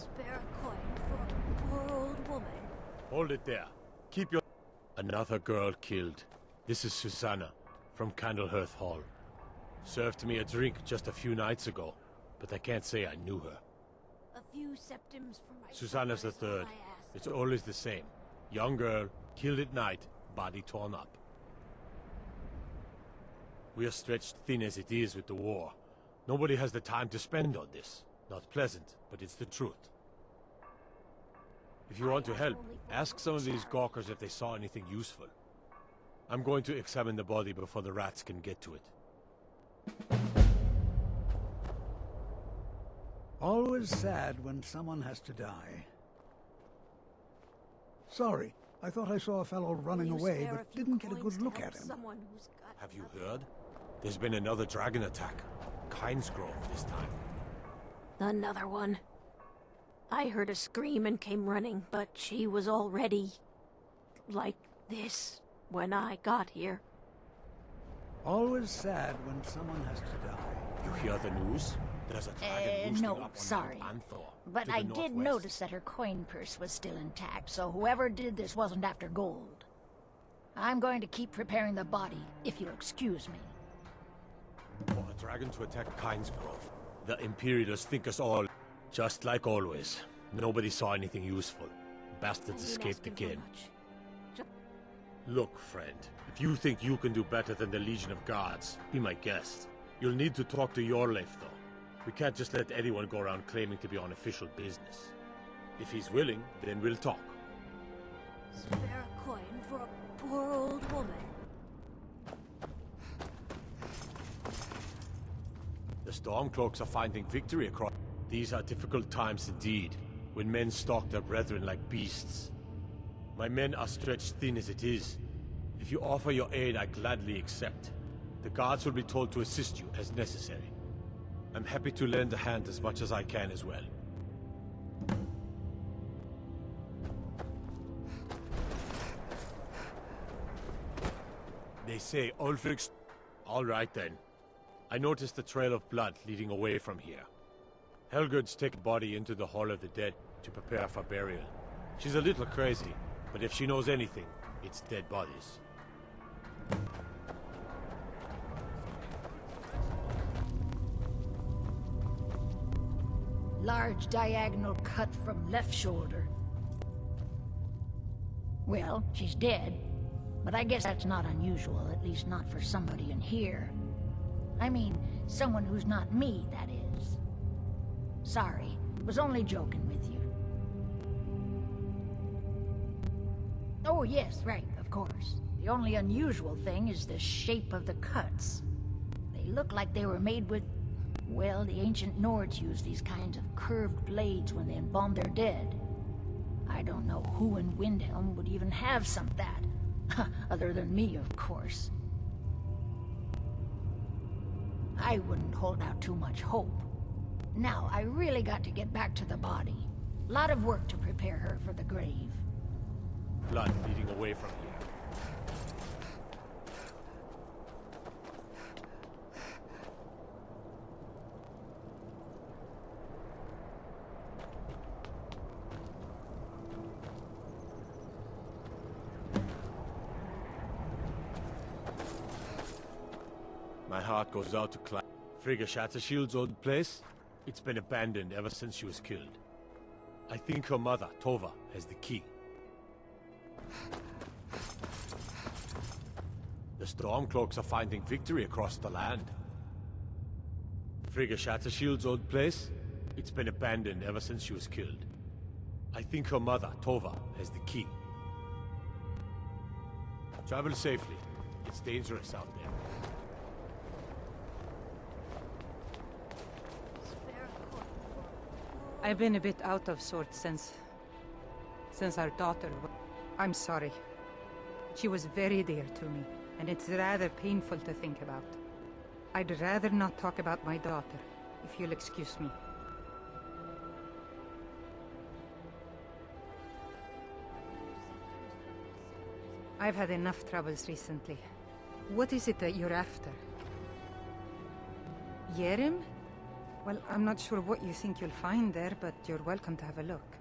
Spare a coin for a poor old woman. Hold it there. Keep your... Another girl killed. This is Susanna, from Candlehearth Hall. Served me a drink just a few nights ago, but I can't say I knew her. A few septims for my... Susanna's the third. It's always the same. Young girl, killed at night, body torn up. We are stretched thin as it is with the war. Nobody has the time to spend on this. Not pleasant, but it's the truth. If you want to help, ask some of these gawkers if they saw anything useful. I'm going to examine the body before the rats can get to it. Always sad when someone has to die. Sorry, I thought I saw a fellow running away, but didn't get a good look at him. Have you heard? There's been another dragon attack. Kinesgrove this time. Another one. I heard a scream and came running, but she was already... like this when I got here. Always sad when someone has to die. You hear the news? There's a dragon roosting no, up on sorry. Mount Anthor, But to the I did northwest. notice that her coin purse was still intact, so whoever did this wasn't after gold. I'm going to keep preparing the body, if you'll excuse me. For a dragon to attack Kinesgrove, the Imperialists think us all, just like always. Nobody saw anything useful. Bastards escaped again. Look, friend, if you think you can do better than the Legion of Guards, be my guest. You'll need to talk to Hjerim, though. We can't just let anyone go around claiming to be on official business. If he's willing, then we'll talk. Spare a coin for a poor old woman. The Stormcloaks are finding victory across... These are difficult times indeed, when men stalk their brethren like beasts. My men are stretched thin as it is. If you offer your aid, I gladly accept. The guards will be told to assist you as necessary. I'm happy to lend a hand as much as I can as well. They say Ulfric's... All right then. I noticed a trail of blood leading away from here. Helgerd's taken body into the Hall of the Dead to prepare for burial. She's a little crazy, but if she knows anything, it's dead bodies. Large diagonal cut from left shoulder. Well, she's dead, but I guess that's not unusual, at least not for somebody in here. I mean, someone who's not me, that is. Sorry, was only joking with you. Oh yes, right, of course. The only unusual thing is the shape of the cuts. They look like they were made with... Well, the ancient Nords used these kinds of curved blades when they embalmed their dead. I don't know who in Windhelm would even have some of that. Other than me, of course. I wouldn't hold out too much hope. Now, I really got to get back to the body. A lot of work to prepare her for the grave. Blood leading away from here. My heart goes out to Frigga Shattershield's old place. It's been abandoned ever since she was killed. I think her mother, Tova, has the key. The Stormcloaks are finding victory across the land. Frigga Shattershield's old place? It's been abandoned ever since she was killed. I think her mother, Tova, has the key. Travel safely. It's dangerous out there. I've been a bit out of sorts since our daughter... I'm sorry. She was very dear to me, and it's rather painful to think about. I'd rather not talk about my daughter, if you'll excuse me. I've had enough troubles recently. What is it that you're after? Hjerim? Well, I'm not sure what you think you'll find there, but you're welcome to have a look.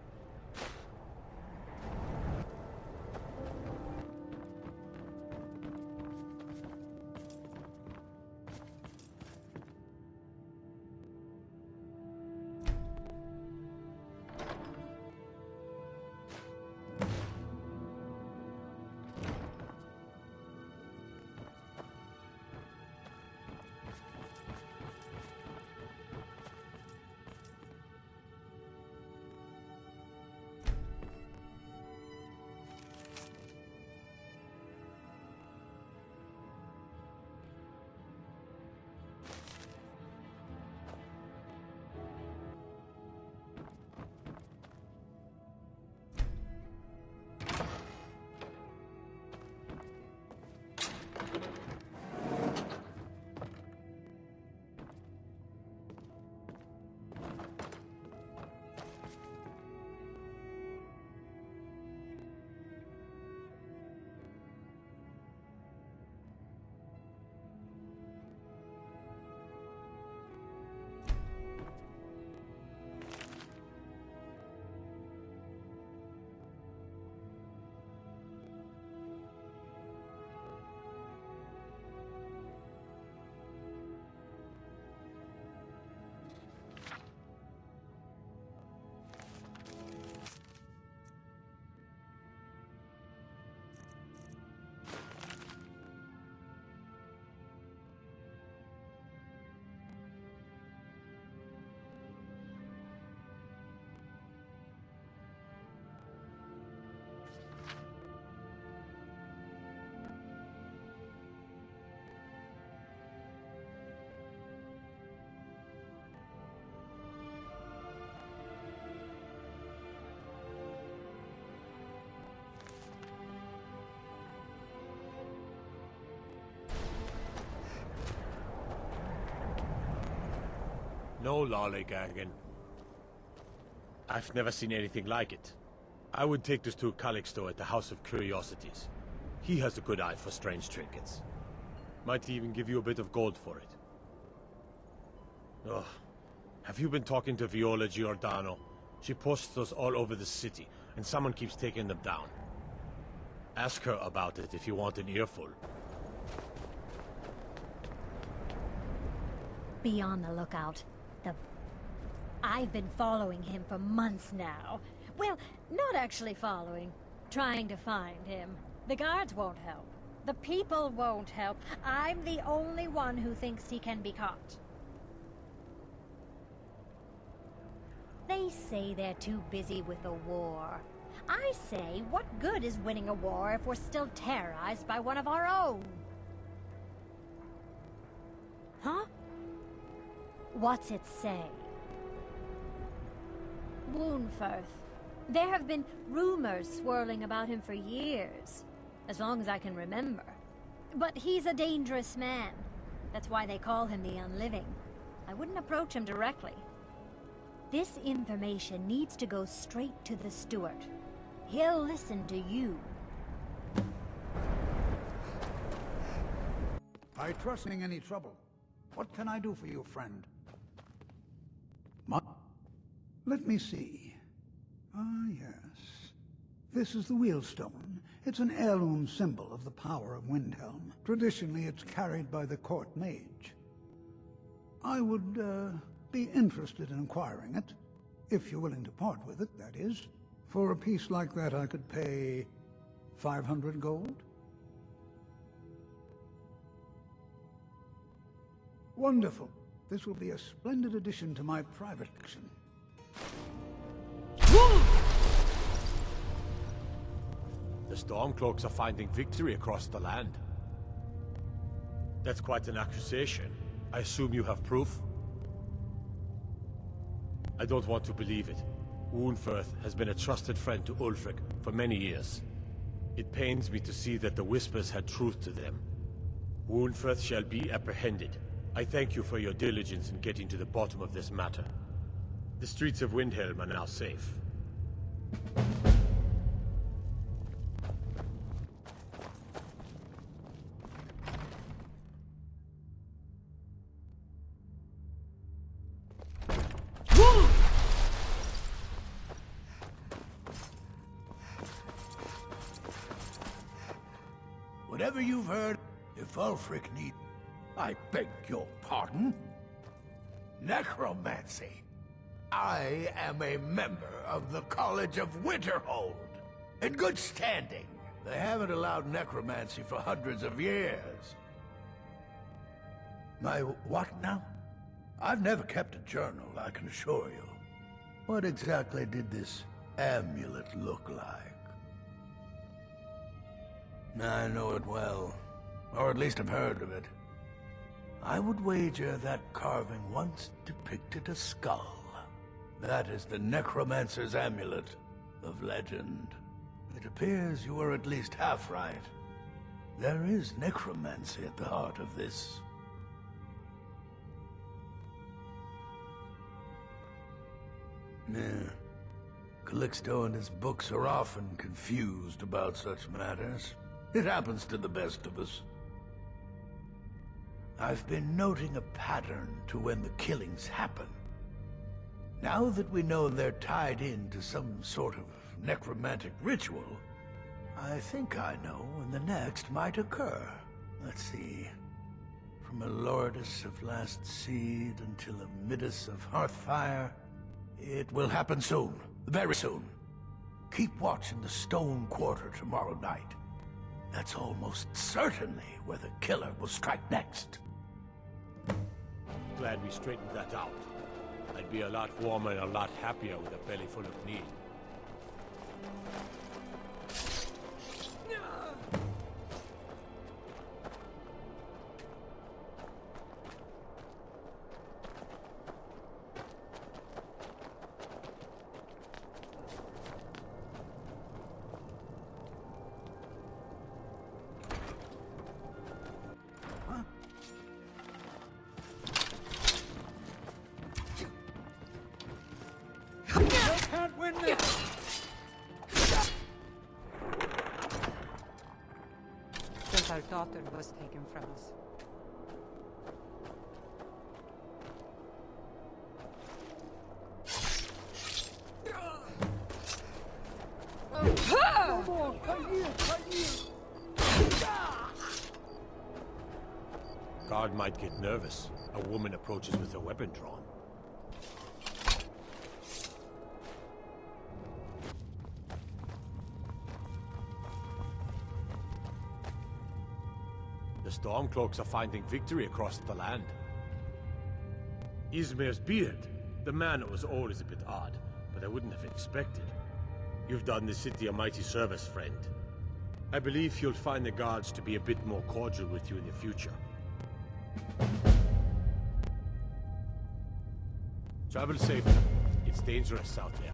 No lollygagging. I've never seen anything like it. I would take this to Calixto at the House of Curiosities. He has a good eye for strange trinkets. Might even give you a bit of gold for it. Ugh. Have you been talking to Viola Giordano? She posts those all over the city, and someone keeps taking them down. Ask her about it if you want an earful. Be on the lookout. I've been following him for months now. Well, not actually following. Trying to find him. The guards won't help. The people won't help. I'm the only one who thinks he can be caught. They say they're too busy with the war. I say, what good is winning a war if we're still terrorized by one of our own? Huh? What's it say? Woundfirth. There have been rumors swirling about him for years, as long as I can remember. But he's a dangerous man. That's why they call him the Unliving. I wouldn't approach him directly. This information needs to go straight to the steward. He'll listen to you. I trust in any trouble. What can I do for you, friend? Let me see. Ah, yes. This is the Wheelstone. It's an heirloom symbol of the power of Windhelm. Traditionally, it's carried by the court mage. I would, be interested in acquiring it. If you're willing to part with it, that is. For a piece like that, I could pay 500 gold. Wonderful. This will be a splendid addition to my private collection. The Stormcloaks are finding victory across the land. That's quite an accusation. I assume you have proof? I don't want to believe it. Woundfirth has been a trusted friend to Ulfric for many years. It pains me to see that the Whispers had truth to them. Woundfirth shall be apprehended. I thank you for your diligence in getting to the bottom of this matter. The streets of Windhelm are now safe. whatever you've heard, if Ulfric need... I beg your pardon? Necromancy. I am a member of the College of Winterhold, in good standing. They haven't allowed necromancy for hundreds of years. My what now? I've never kept a journal, I can assure you. What exactly did this amulet look like? I know it well, or at least I've heard of it. I would wager that carving once depicted a skull. That is the necromancer's amulet of legend. It appears you were at least half right. There is necromancy at the heart of this. Yeah. Calixto and his books are often confused about such matters. It happens to the best of us. I've been noting a pattern to when the killings happen. Now that we know they're tied into some sort of necromantic ritual, I think I know when the next might occur. Let's see. From a Lordus of Last Seed until a Midas of Hearthfire, it will happen soon. Very soon. Keep watch in the Stone Quarter tomorrow night. That's almost certainly where the killer will strike next. Glad we straightened that out. I'd be a lot warmer and a lot happier with a belly full of meat. Since our daughter was taken from us. Guard might get nervous. A woman approaches with a weapon drawn. The Stormcloaks are finding victory across the land. Ismir's beard. The man was always a bit odd, but I wouldn't have expected. You've done the city a mighty service, friend. I believe you'll find the guards to be a bit more cordial with you in the future. Travel safe. It's dangerous out there.